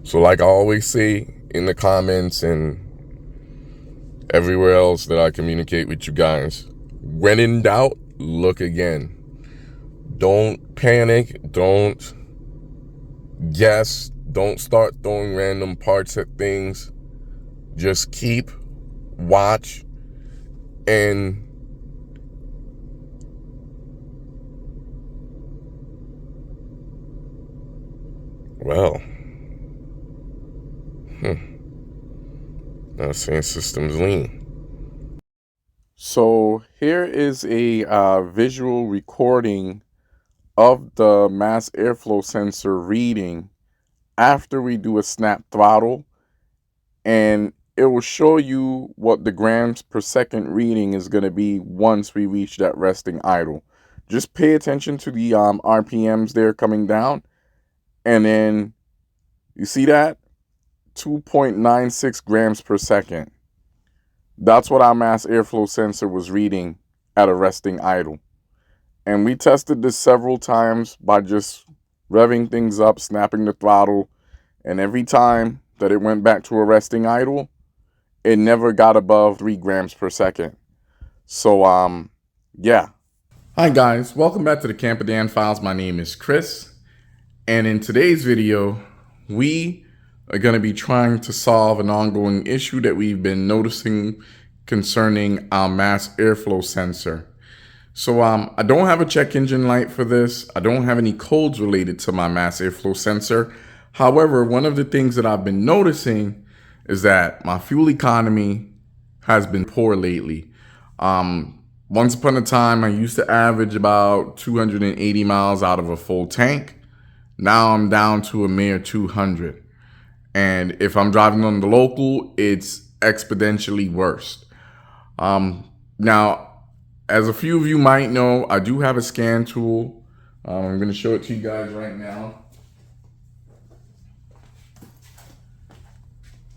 So like I always say in the comments and everywhere else that I communicate with you guys, when in doubt, look again. Don't panic. Don't guess. Don't start throwing random parts at things. Just keep watch and well, not saying systems lean. So here is a visual recording of the mass airflow sensor reading after we do a snap throttle, and it will show you what the grams per second reading is going to be once we reach that resting idle. Just pay attention to the RPMs there coming down, and then you see that 2.96 grams per second. That's what our mass airflow sensor was reading at a resting idle. And we tested this several times by just revving things up, snapping the throttle, and every time that it went back to a resting idle, it never got above 3 grams per second. So, yeah. Hi guys, welcome back to the Camper Dan Files. My name is Chris, and in today's video, we are going to be trying to solve an ongoing issue that we've been noticing concerning our mass airflow sensor. So I don't have a check engine light for this. I don't have any codes related to my mass airflow sensor. However, one of the things that I've been noticing is that my fuel economy has been poor lately. Once upon a time, I used to average about 280 miles out of a full tank. Now I'm down to a mere 200. And if I'm driving on the local, it's exponentially worse. Now, as a few of you might know, I do have a scan tool. I'm going to show it to you guys right now.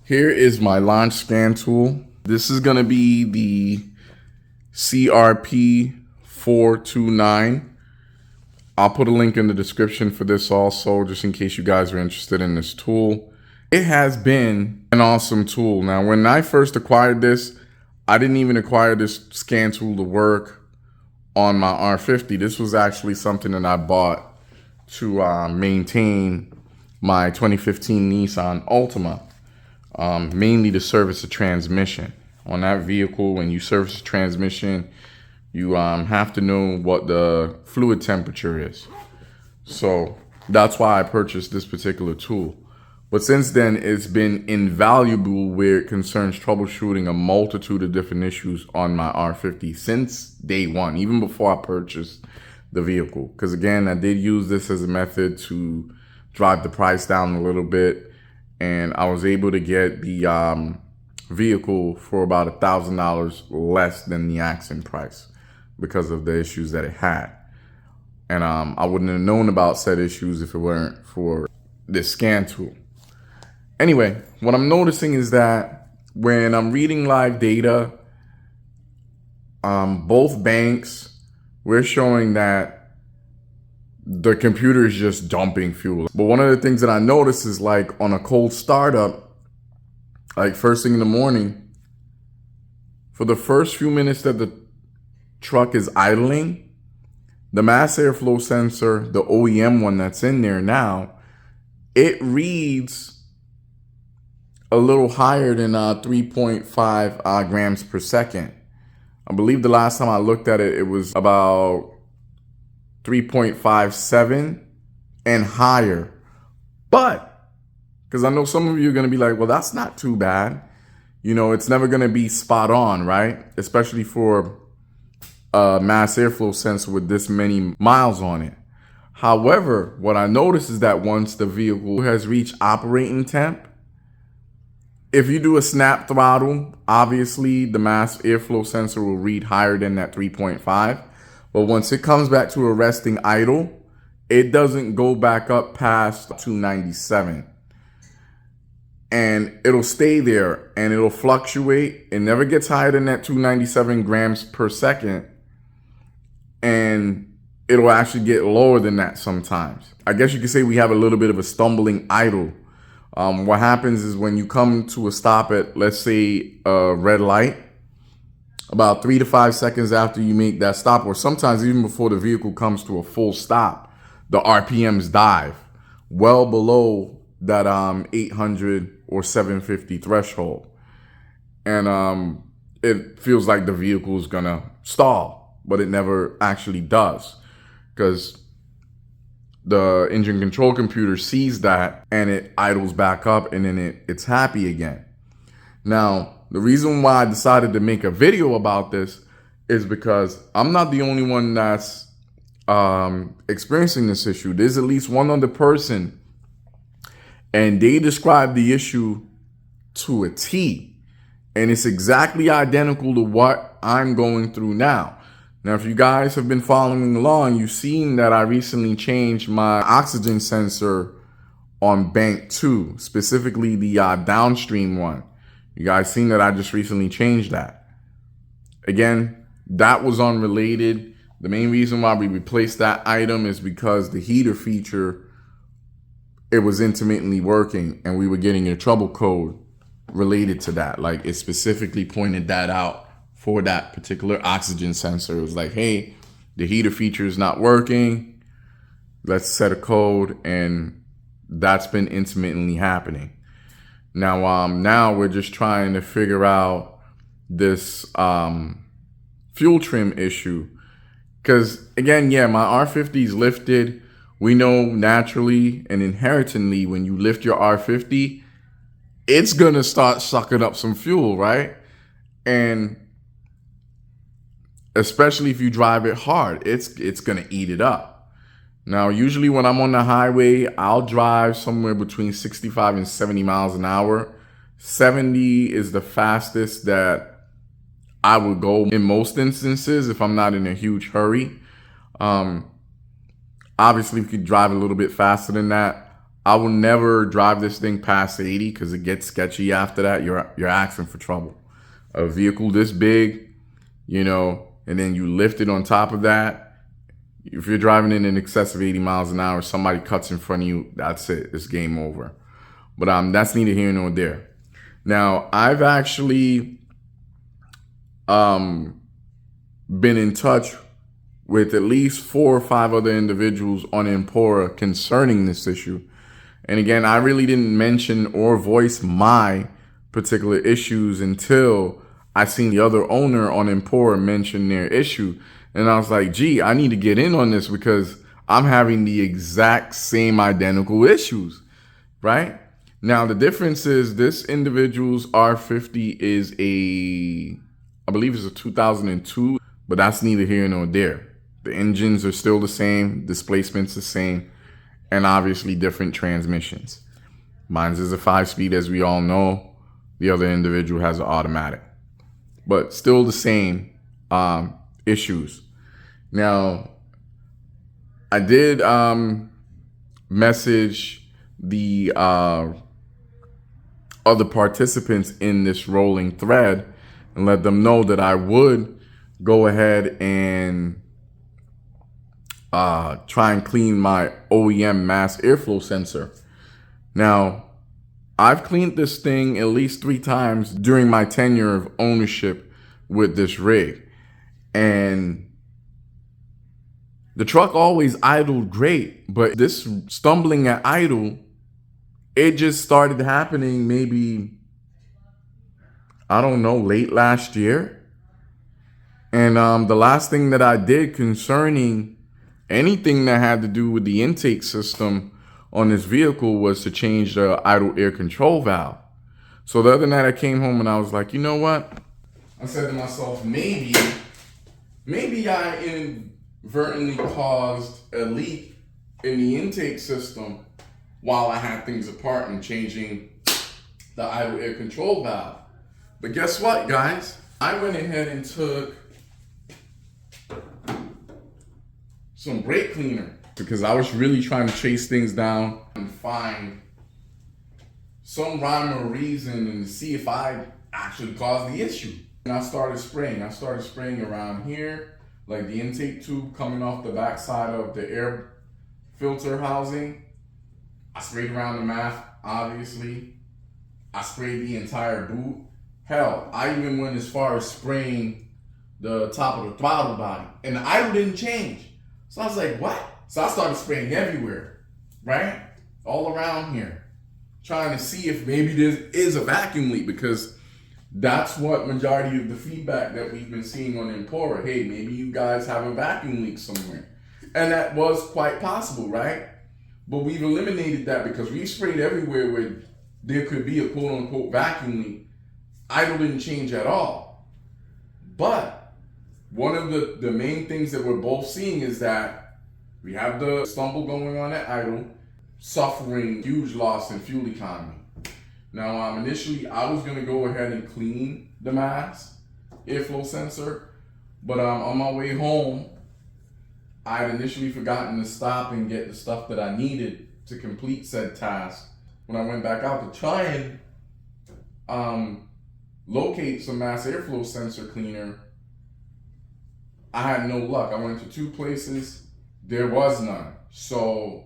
Here is my launch scan tool. This is going to be the CRP429. I'll put a link in the description for this also, just in case you guys are interested in this tool. It has been an awesome tool. Now, when I first acquired this, I didn't even acquire this scan tool to work on my R50. This was actually something that I bought to maintain my 2015 Nissan Altima, mainly to service a transmission. On that vehicle, when you service a transmission, you have to know what the fluid temperature is. So that's why I purchased this particular tool. But since then, it's been invaluable where it concerns troubleshooting a multitude of different issues on my R50 since day one, even before I purchased the vehicle. Because again, I did use this as a method to drive the price down a little bit. And I was able to get the vehicle for about $1,000 less than the accident price because of the issues that it had. And I wouldn't have known about said issues if it weren't for this scan tool. Anyway, what I'm noticing is that when I'm reading live data, both banks, we're showing that the computer is just dumping fuel. But one of the things that I notice is like on a cold startup, like first thing in the morning, for the first few minutes that the truck is idling, the mass airflow sensor, the OEM one that's in there now, it reads a little higher than 3.5 grams per second. I believe the last time I looked at it, it was about 3.57 and higher. But, because I know some of you are going to be like, well, that's not too bad. You know, it's never going to be spot on, right? Especially for a mass airflow sensor with this many miles on it. However, what I noticed is that once the vehicle has reached operating temp, if you do a snap throttle, obviously the mass airflow sensor will read higher than that 3.5. But once it comes back to a resting idle, it doesn't go back up past 297. And it'll stay there and it'll fluctuate. It never gets higher than that 297 grams per second. And it'll actually get lower than that sometimes. I guess you could say we have a little bit of a stumbling idle What happens is when you come to a stop at, let's say, a red light, about 3 to 5 seconds after you make that stop, or sometimes even before the vehicle comes to a full stop, the RPMs dive well below that 800 or 750 threshold. And it feels like the vehicle is gonna stall, but it never actually does, because the engine control computer sees that and it idles back up, and then it's happy again. Now, the reason why I decided to make a video about this is because I'm not the only one that's experiencing this issue. There's at least one other person, and they described the issue to a T, and it's exactly identical to what I'm going through now. Now, if you guys have been following along, you've seen that I recently changed my oxygen sensor on bank 2, specifically the downstream one. You guys seen that I just recently changed that. Again, that was unrelated. The main reason why we replaced that item is because the heater feature, it was intermittently working, and we were getting a trouble code related to that. Like, it specifically pointed that out for that particular oxygen sensor. It was like, hey, the heater feature is not working. Let's set a code, and that's been intermittently happening. Now we're just trying to figure out this fuel trim issue. Because again, yeah, my R50 is lifted. We know naturally and inherently when you lift your R50, it's gonna start sucking up some fuel, right? And especially if you drive it hard, it's gonna eat it up. Now, usually when I'm on the highway, I'll drive somewhere between 65 and 70 miles an hour. 70 is the fastest that I would go in most instances if I'm not in a huge hurry. Obviously, if you drive a little bit faster than that, I will never drive this thing past 80 because it gets sketchy after that. You're asking for trouble. A vehicle this big, and then you lift it on top of that. If you're driving in excess of 80 miles an hour, somebody cuts in front of you, that's it. It's game over. But that's neither here nor there. Now, I've actually been in touch with at least 4 or 5 other individuals on Empora concerning this issue. And again, I really didn't mention or voice my particular issues until I seen the other owner on Empora mention their issue. And I was like, gee, I need to get in on this because I'm having the exact same identical issues, right? Now, the difference is this individual's R50 is I believe it's a 2002, but that's neither here nor there. The engines are still the same, displacement's the same, and obviously different transmissions. Mine's is a 5-speed, as we all know. The other individual has an automatic, but still the same issues. Now, I did message the other participants in this rolling thread and let them know that I would go ahead and try and clean my OEM mass airflow sensor. Now, I've cleaned this thing at least 3 times during my tenure of ownership with this rig. And the truck always idled great, but this stumbling at idle, it just started happening maybe, I don't know, late last year. And the last thing that I did concerning anything that had to do with the intake system on this vehicle was to change the idle air control valve. So the other night I came home and I was like, you know what? I said to myself, maybe I inadvertently caused a leak in the intake system while I had things apart and changing the idle air control valve. But guess what, guys? I went ahead and took some brake cleaner because I was really trying to chase things down and find some rhyme or reason and see if I actually caused the issue. And I started spraying. I started spraying around here, like the intake tube coming off the backside of the air filter housing. I sprayed around the obviously. I sprayed the entire boot. Hell, I even went as far as spraying the top of the throttle body, and the idle didn't change. So I was like, what? So I started spraying everywhere, right? All around here, trying to see if maybe there is a vacuum leak, because that's what majority of the feedback that we've been seeing on Empora. Hey, maybe you guys have a vacuum leak somewhere. And that was quite possible, right? But we've eliminated that because we sprayed everywhere where there could be a quote unquote vacuum leak. Idle didn't change at all. But one of the main things that we're both seeing is that we have the stumble going on at idle, suffering huge loss in fuel economy. Now, initially, I was going to go ahead and clean the mass airflow sensor, but on my way home, I had initially forgotten to stop and get the stuff that I needed to complete said task. When I went back out to try and locate some mass airflow sensor cleaner, I had no luck. I went to 2 places, there was none. So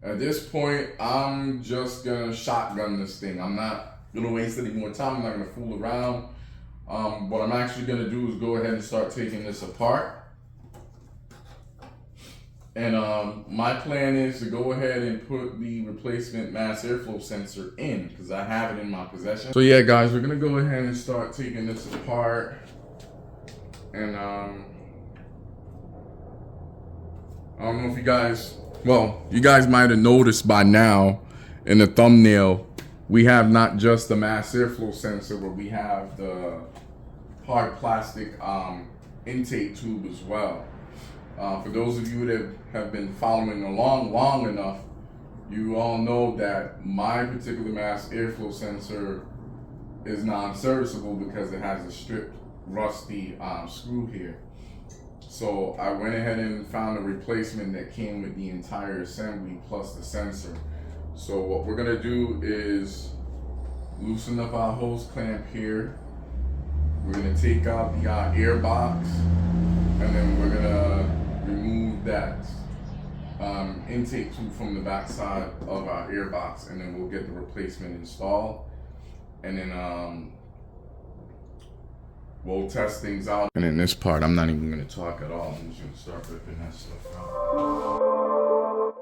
at this point, I'm just gonna shotgun this thing. I'm not gonna waste any more time. I'm not gonna fool around. What I'm actually gonna do is go ahead and start taking this apart. And my plan is to go ahead and put the replacement mass airflow sensor in, because I have it in my possession. So yeah, guys, we're gonna go ahead and start taking this apart. And I don't know if you guys, well, you guys might have noticed by now in the thumbnail, we have not just the mass airflow sensor, but we have the hard plastic intake tube as well. For those of you that have been following along long enough, you all know that my particular mass airflow sensor is non-serviceable because it has a stripped, rusty screw here. So I went ahead and found a replacement that came with the entire assembly plus the sensor. So what we're gonna do is loosen up our hose clamp here. We're gonna take out the air box, and then we're gonna remove that intake tube from the back side of our air box, and then we'll get the replacement installed. And then we'll test things out. And in this part, I'm not even gonna talk at all. I'm just gonna start ripping that stuff out.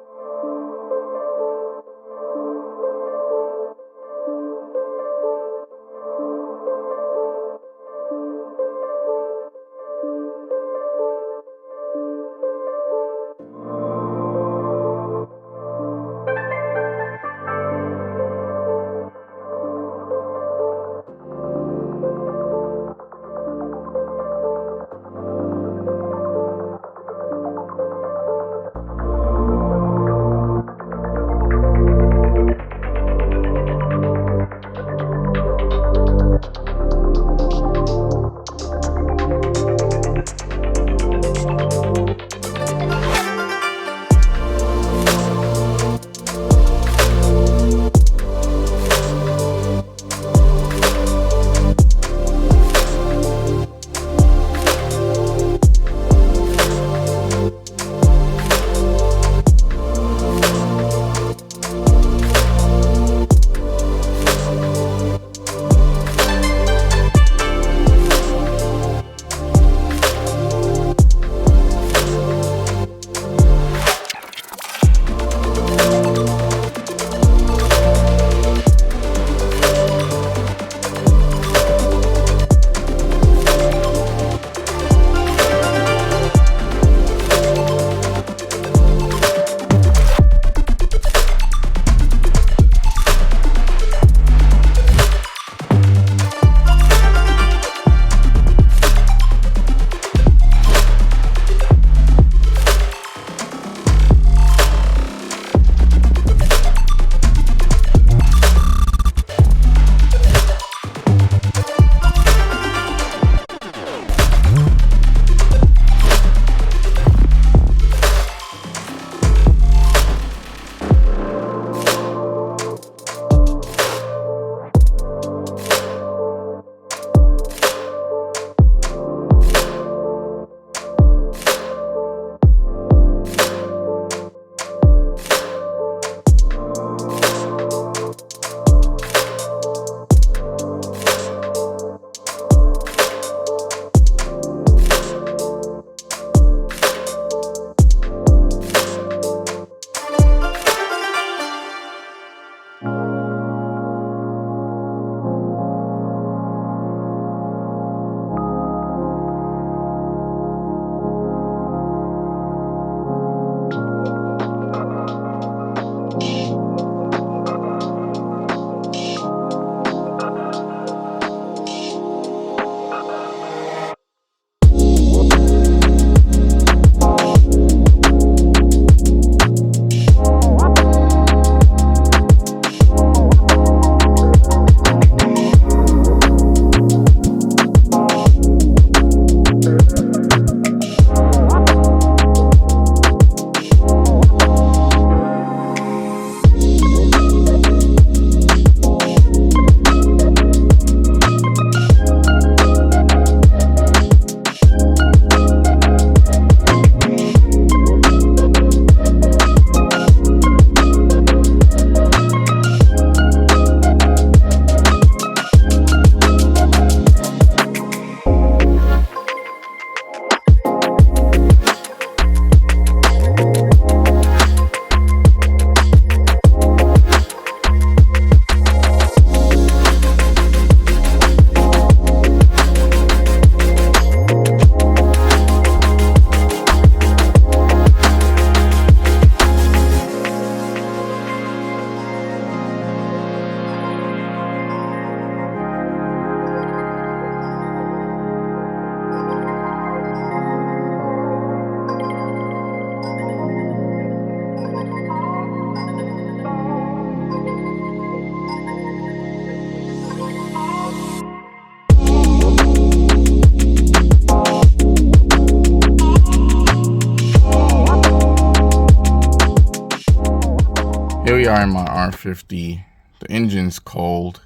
are in my R50. The engine's cold,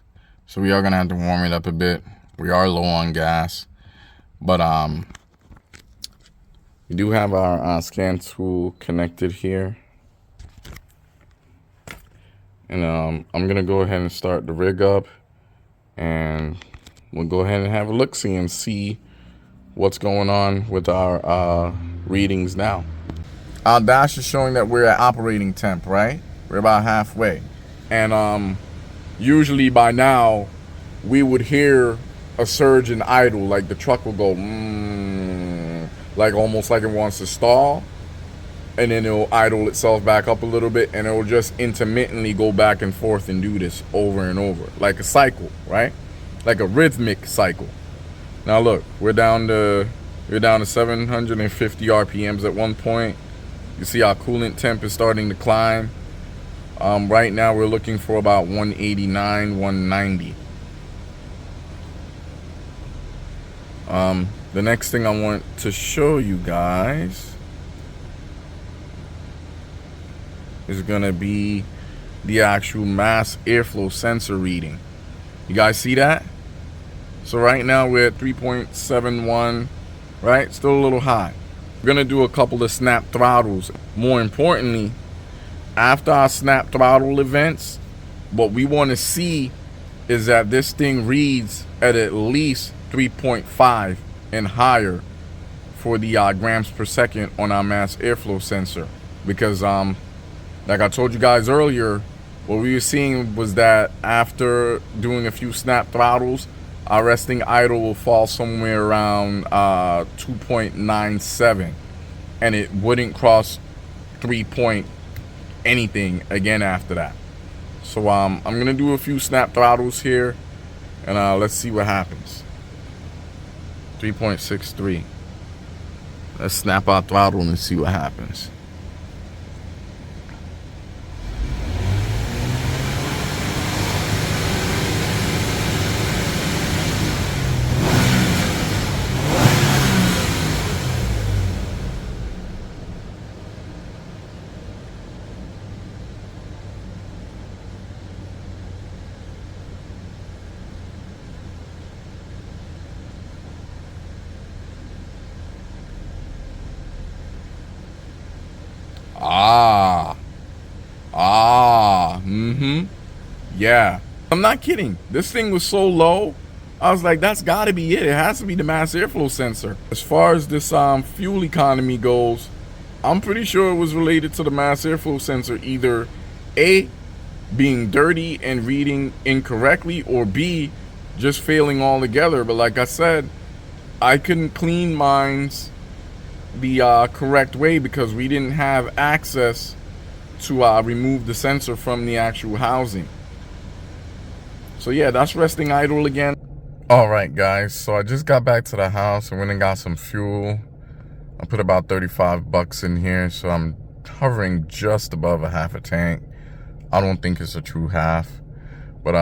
so we are gonna have to warm it up a bit. We are low on gas, but we do have our scan tool connected here, and I'm gonna go ahead and start the rig up, and we'll go ahead and have a look-see and see what's going on with our readings now. Our dash is showing that we're at operating temp, right? We're about halfway. And usually by now, we would hear a surge in idle, like the truck will go, like almost like it wants to stall. And then it'll idle itself back up a little bit, and it'll just intermittently go back and forth and do this over and over, like a cycle, right? Like a rhythmic cycle. Now look, we're down to 750 RPMs at one point. You see our coolant temp is starting to climb. Right now we're looking for about 189, 190. The next thing I want to show you guys is gonna be the actual mass airflow sensor reading. You guys see that? So right now we're at 3.71, right? Still a little high. We're gonna do a couple of snap throttles. More importantly, after our snap throttle events, what we want to see is that this thing reads at least 3.5 and higher for the grams per second on our mass airflow sensor. Because like I told you guys earlier, what we were seeing was that after doing a few snap throttles, our resting idle will fall somewhere around 2.97, and it wouldn't cross 3 point anything again after that. So I'm gonna do a few snap throttles here, and let's see what happens. 3.63. Let's snap our throttle and see what happens. Yeah, I'm not kidding. This thing was so low, I was like, that's gotta be it. It has to be the mass airflow sensor. As far as this fuel economy goes, I'm pretty sure it was related to the mass airflow sensor, either A, being dirty and reading incorrectly, or B, just failing altogether. But like I said, I couldn't clean mines the correct way because we didn't have access to remove the sensor from the actual housing. So yeah, that's resting idle again. All right, guys, so I just got back to the house and went and got some fuel. I put about 35 bucks in here, so I'm hovering just above a half a tank. I don't think it's a true half, but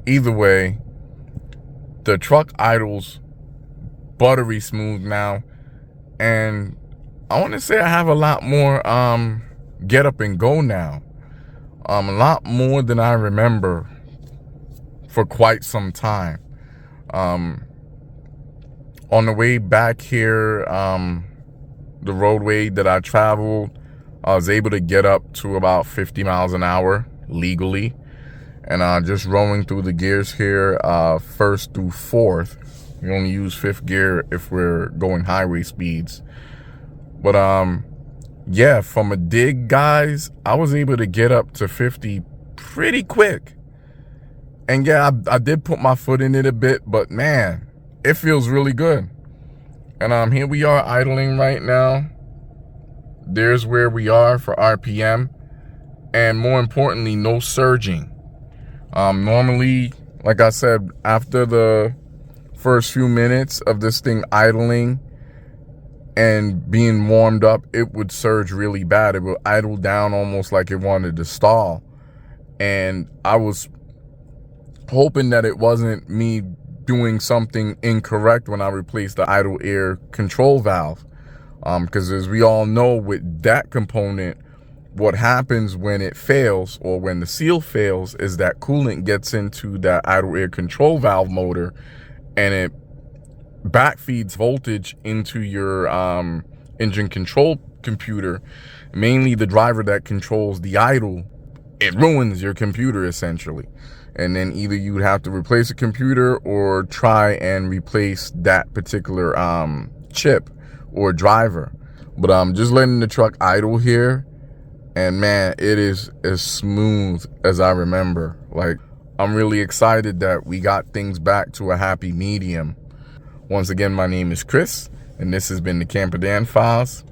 either way, the truck idles buttery smooth now, and I want to say I have a lot more get up and go now, a lot more than I remember for quite some time. On the way back here, the roadway that I traveled, I was able to get up to about 50 miles an hour legally, and just rolling through the gears here, first through fourth. We only use fifth gear if we're going highway speeds. But yeah, from a dig, guys, I was able to get up to 50 pretty quick. And yeah, I did put my foot in it a bit, but man, it feels really good. And here we are idling right now. There's where we are for RPM. And more importantly, no surging. Normally, like I said, after the first few minutes of this thing idling and being warmed up, it would surge really bad. It would idle down almost like it wanted to stall. And I was hoping that it wasn't me doing something incorrect when I replaced the idle air control valve. Because as we all know, with that component, what happens when it fails, or when the seal fails, is that coolant gets into that idle air control valve motor, and it backfeeds voltage into your engine control computer, mainly the driver that controls the idle. It ruins your computer essentially, and then either you would have to replace a computer or try and replace that particular chip or driver. But I'm just letting the truck idle here, and man, it is as smooth as I remember. Like, I'm really excited that we got things back to a happy medium. Once again, my name is Chris, and this has been the Camper Dan Files.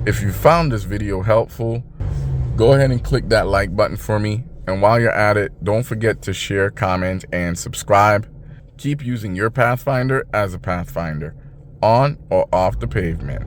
If you found this video helpful, go ahead and click that like button for me. And while you're at it, don't forget to share, comment, and subscribe. Keep using your Pathfinder as a Pathfinder, on or off the pavement.